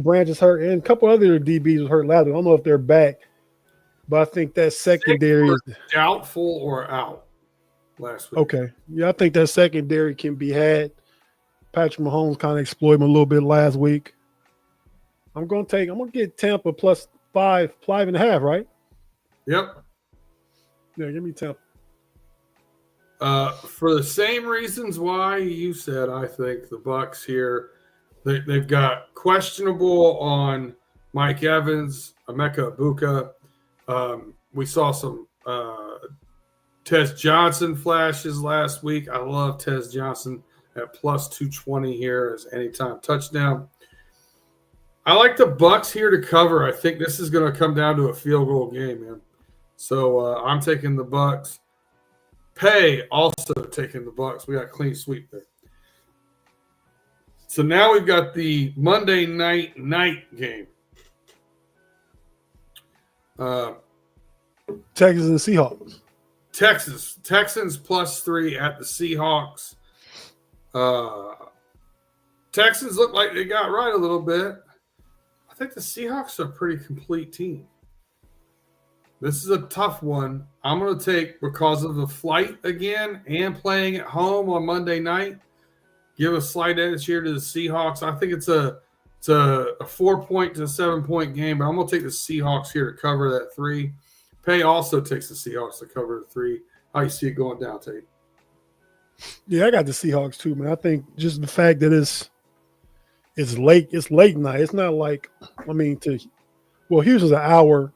Branch is hurt, and a couple other DBs was hurt last week. I don't know if they're back, but I think that secondary is doubtful or out last week. Okay. Yeah, I think that secondary can be had. Patrick Mahomes kind of exploited him a little bit last week. I'm gonna get Tampa plus 5.5, right? Yep. Yeah, give me Tampa. For the same reasons why you said, I think the Bucks here, they've got questionable on Mike Evans, Emeka Ibuka. We saw some Tez Johnson flashes last week. I love Tez Johnson at plus 220 here as anytime touchdown. I like the Bucks here to cover. I think this is going to come down to a field goal game, man. So I'm taking the Bucks. Pay also taking the Bucks. We got clean sweep there. So now we've got the Monday night game. Texans and Seahawks. Texans plus 3 at the Seahawks. Texans look like they got right a little bit. I think the Seahawks are a pretty complete team. This is a tough one. I'm going to take, because of the flight again and playing at home on Monday night, give a slight edge here to the Seahawks. I think it's a 4-point to 7-point game, but I'm going to take the Seahawks here to cover that 3. Pay also takes the Seahawks to cover the 3. How you see it going down, Tate? Yeah, I got the Seahawks too, man. I think just the fact that it's late night. It's not like, Houston's an hour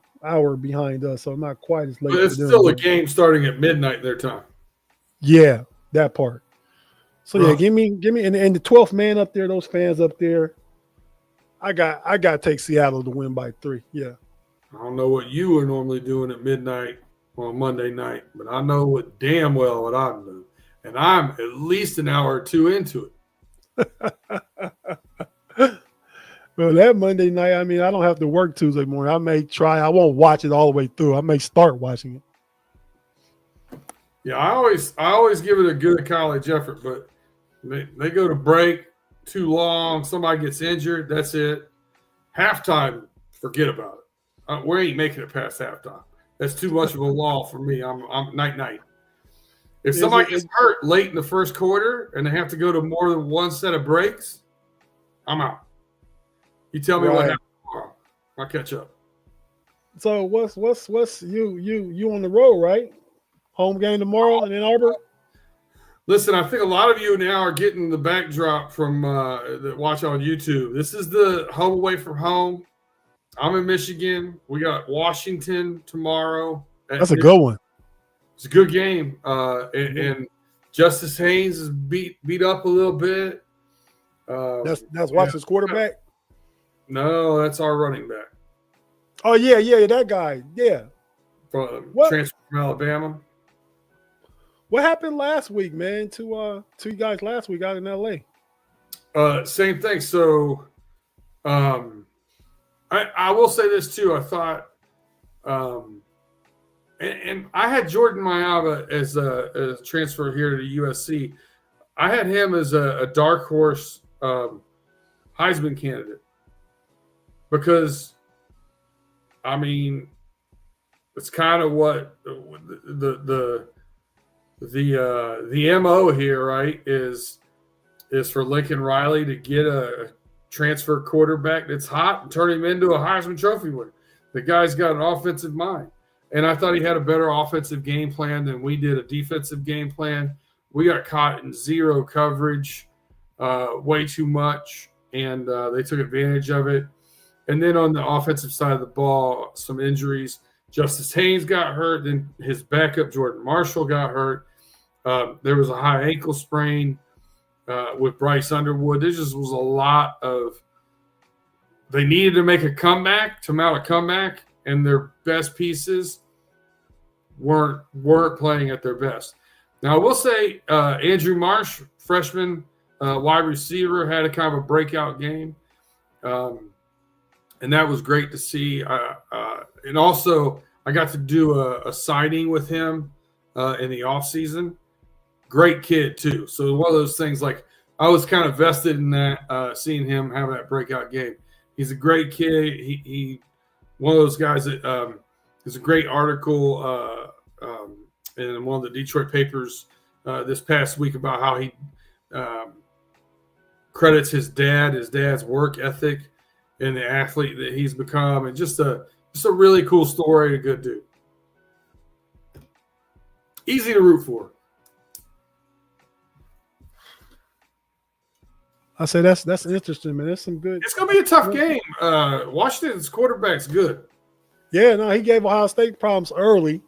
behind us, so not quite as late. But it's still a game starting at midnight their time. Yeah, that part. So yeah, give me, and the 12th man up there, those fans up there. I got to take Seattle to win by 3. Yeah. I don't know what you are normally doing at midnight on Monday night, but I know what damn well what I'm doing, and I'm at least an hour or 2 into it. Well, that Monday night, I don't have to work Tuesday morning. I may try. I won't watch it all the way through. I may start watching it. Yeah, I always give it a good college effort, but they go to break too long. Somebody gets injured. That's it. Halftime, forget about it. We ain't making it past halftime. That's too much of a law for me. I'm night. If somebody gets hurt late in the first quarter and they have to go to more than one set of breaks, I'm out. You tell me what happens tomorrow. I'll catch up. So what's you on the road, right? Home game tomorrow in Ann Arbor? Listen, I think a lot of you now are getting the backdrop from that watch on YouTube. This is the home away from home. I'm in Michigan. We got Washington tomorrow. That's a good one. It's a good game. And Justice Haynes is beat up a little bit. That's Washington's quarterback? No, that's our running back. Oh, yeah, that guy. Yeah. Transfer from Alabama. What happened last week, man? To you guys last week out in LA. Same thing. So, I will say this too. I thought, and I had Jordan Mayaba as a transfer here to USC. I had him as a dark horse Heisman candidate because, I mean, it's kind of what the MO here, right, is for Lincoln Riley to get a transfer quarterback that's hot and turn him into a Heisman Trophy winner. The guy's got an offensive mind. And I thought he had a better offensive game plan than we did a defensive game plan. We got caught in zero coverage way too much, and they took advantage of it. And then on the offensive side of the ball, some injuries. Justice Haynes got hurt. Then his backup, Jordan Marshall, got hurt. There was a high ankle sprain with Bryce Underwood. There just was a lot of – they needed to make a comeback, to mount a comeback, and their best pieces weren't playing at their best. Now, I will say Andrew Marsh, freshman wide receiver, had a kind of a breakout game. And that was great to see. And also, I got to do a signing with him in the offseason. Great kid, too. So one of those things, like, I was kind of vested in that, seeing him have that breakout game. He's a great kid. He one of those guys that there's a great article in one of the Detroit papers this past week about how he credits his dad's work ethic and the athlete that he's become, and just a really cool story. A good dude, easy to root for. I say that's interesting, man. That's some good. It's gonna be a tough game. Washington's quarterback's good. Yeah, no, he gave Ohio State problems early.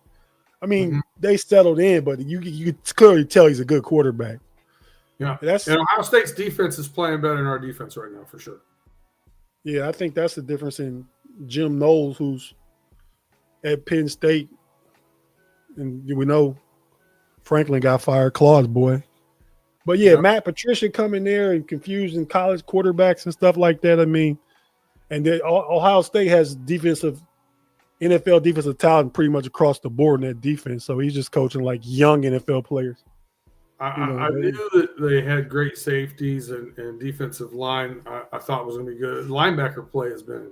I mean, they settled in, but you could clearly tell he's a good quarterback. Yeah, and Ohio State's defense is playing better than our defense right now, for sure. Yeah, I think that's the difference in Jim Knowles, who's at Penn State, and we know Franklin got fired, Claw's boy. But yeah, Matt Patricia coming there and confusing college quarterbacks and stuff like that. I mean, and then Ohio State has NFL defensive talent pretty much across the board in that defense. So he's just coaching like young NFL players. I knew that they had great safeties and defensive line. I thought was going to be good. Linebacker play has been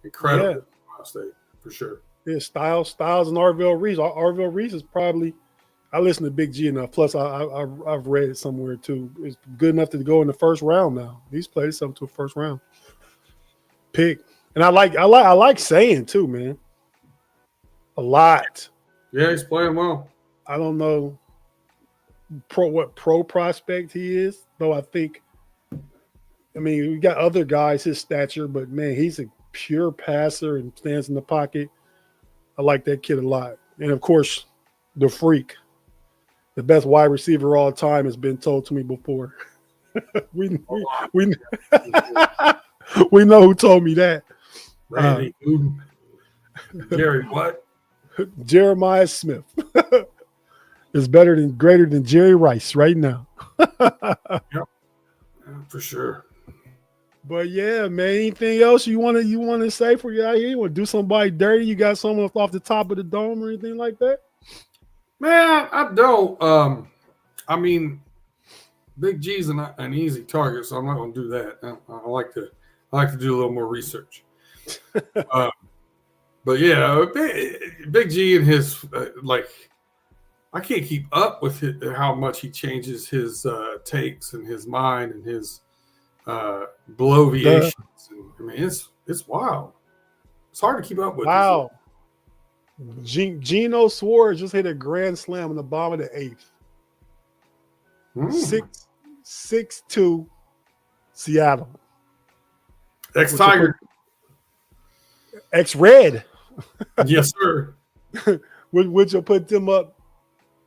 incredible in Ohio State, for sure. Yeah, Styles and Arvell Reese. Arvell Reese is probably – I listen to Big G enough. Plus, I've read it somewhere too. It's good enough to go in the first round now. He's played something to a first round pick, and I like saying too, man. A lot. Yeah, he's playing well. I don't know what pro prospect he is, though. I mean, we got other guys his stature, but man, he's a pure passer and stands in the pocket. I like that kid a lot, and of course, the freak. The best wide receiver of all time has been told to me before. we know who told me that. Randy Jerry what? Jeremiah Smith is greater than Jerry Rice right now. Yep, for sure. But yeah, man. Anything else you want to say for you out here? You want to do somebody dirty? You got someone off the top of the dome or anything like that? Man, I don't. I mean, Big G's an easy target, so I'm not going to do that. I like to do a little more research. But yeah, Big G and his I can't keep up with how much he changes his takes and his mind and his bloviations. I mean, it's wild. It's hard to keep up with. Wow. Geno Suarez just hit a grand slam in the bottom of the eighth. 6-2 Seattle. Ex-Tiger. Ex-Red. Yes, sir. Which will put them up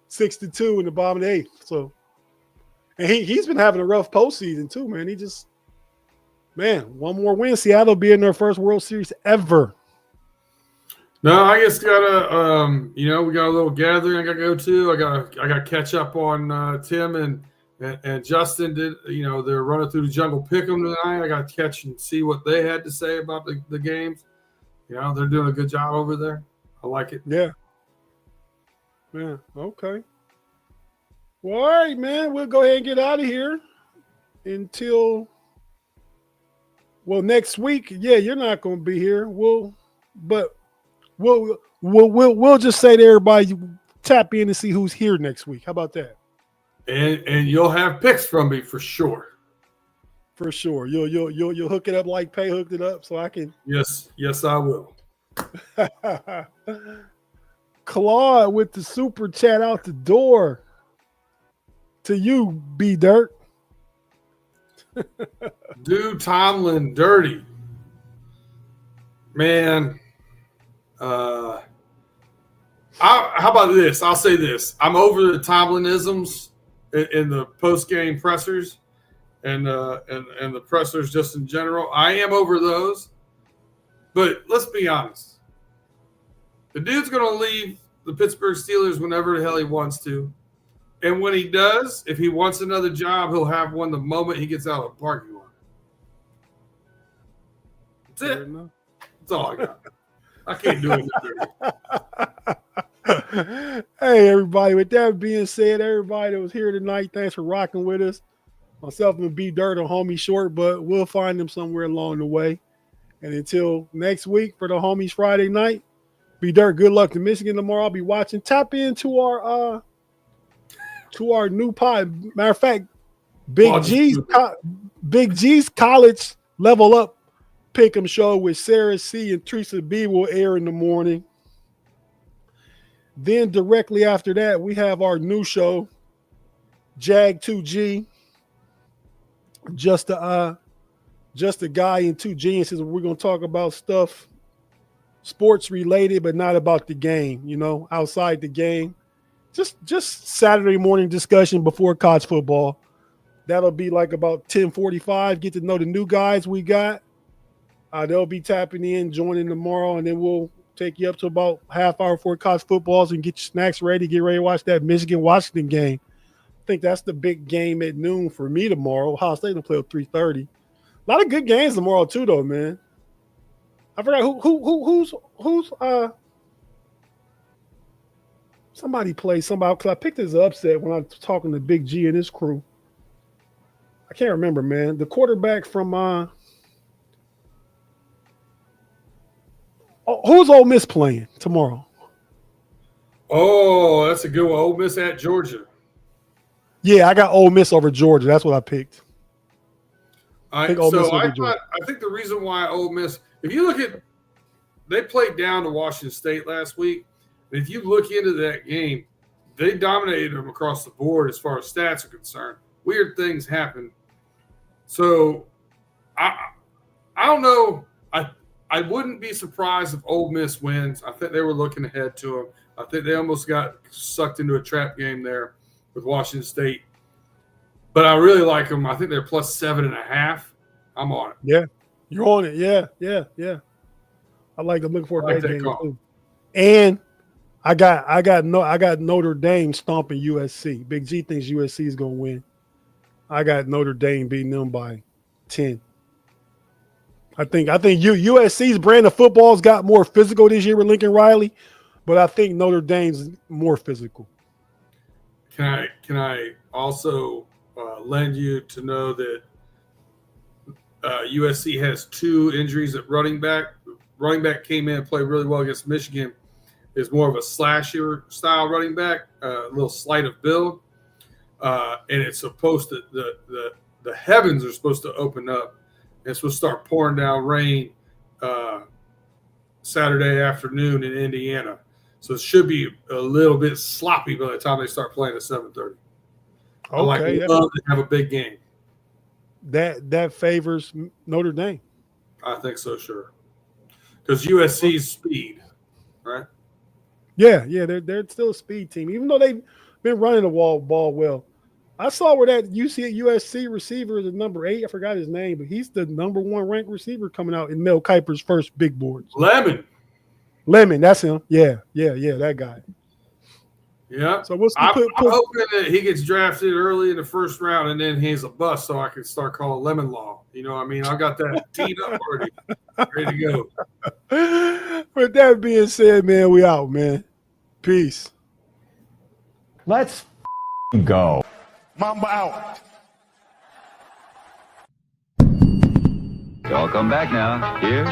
6-2 in the bottom of the eighth. So, and he's been having a rough postseason too, man. One more win. Seattle be in their first World Series ever. No, I just gotta, we got a little gathering I gotta go to. I gotta catch up on Tim and Justin did. They're running through the jungle pick'em tonight. I gotta catch and see what they had to say about the games. They're doing a good job over there. I like it. Yeah. Yeah. Okay. Well, all right, man. We'll go ahead and get out of here until next week. Yeah, you're not going to be here. We'll just say to everybody, tap in and see who's here next week. How about that? And you'll have picks from me for sure. For sure. You'll hook it up like Pay hooked it up so I can. Yes, I will. Claude with the super chat out the door. To you, B Dirt. Do Tomlin dirty. Man. How about this? I'll say this. I'm over the Tomlinisms in the post-game pressers and the pressers just in general. I am over those. But let's be honest. The dude's going to leave the Pittsburgh Steelers whenever the hell he wants to. And when he does, if he wants another job, he'll have one the moment he gets out of the parking lot. That's it. That's all I got. I can't do it. Hey, everybody. With that being said, everybody that was here tonight, thanks for rocking with us. Myself and B Dirt are homie short, but we'll find them somewhere along the way. And until next week for the homies Friday night, B Dirt, good luck to Michigan tomorrow. I'll be watching. Tap into our new pod. Matter of fact, Big G's college level up pick'em show with Sarah C and Teresa B will air in the morning. Then directly after that, we have our new show, Jag 2G. Just a guy and two geniuses. We're gonna talk about stuff sports related, but not about the game. Outside the game. Just Saturday morning discussion before college football. That'll be like about 10:45. Get to know the new guys we got. They'll be tapping in, joining tomorrow, and then we'll take you up to about half hour before college footballs and get your snacks ready. Get ready to watch that Michigan-Washington game. I think that's the big game at noon for me tomorrow. Ohio State will play at 3:30. A lot of good games tomorrow too, though, man. I forgot who's somebody plays somebody because I picked this upset when I was talking to Big G and his crew. I can't remember, man. The quarterback from who's Ole Miss playing tomorrow? Oh, that's a good one. Ole Miss at Georgia. Yeah, I got Ole Miss over Georgia. That's what I picked. I think the reason why Ole Miss, if you look at, they played down to Washington State last week. And if you look into that game, they dominated them across the board as far as stats are concerned. Weird things happen. So I don't know. I wouldn't be surprised if Ole Miss wins. I think they were looking ahead to them. I think they almost got sucked into a trap game there with Washington State. But I really like them. I think they're plus 7.5. I'm on it. Yeah, you're on it. Yeah. I like them. Looking forward to that game too. And I got Notre Dame stomping USC. Big G thinks USC is going to win. I got Notre Dame beating them by 10. I think USC's brand of football's got more physical this year with Lincoln Riley, but I think Notre Dame's more physical. Can I also lend you to know that USC has 2 injuries at running back. Running back came in and played really well against Michigan. Is more of a slasher style running back, a little slight of build, and it's supposed to the heavens are supposed to open up. And it's supposed to start pouring down rain Saturday afternoon in Indiana, so it should be a little bit sloppy by the time they start playing at 7:30. Okay, love to have a big game. That favors Notre Dame. I think so, sure, because USC's speed, right? Yeah, they're still a speed team, even though they've been running the ball well. I saw where that USC receiver is at number 8. I forgot his name, but he's the number 1 ranked receiver coming out in Mel Kiper's first big boards. Lemon. Lemon, that's him. Yeah, that guy. Yeah. So what's I'm hoping that he gets drafted early in the first round and then he's a bust so I can start calling Lemon Law. You know what I mean? I got that teed up already, ready to go. With that being said, man, we out, man. Peace. Let's go. Mamba out. Y'all come back now. Here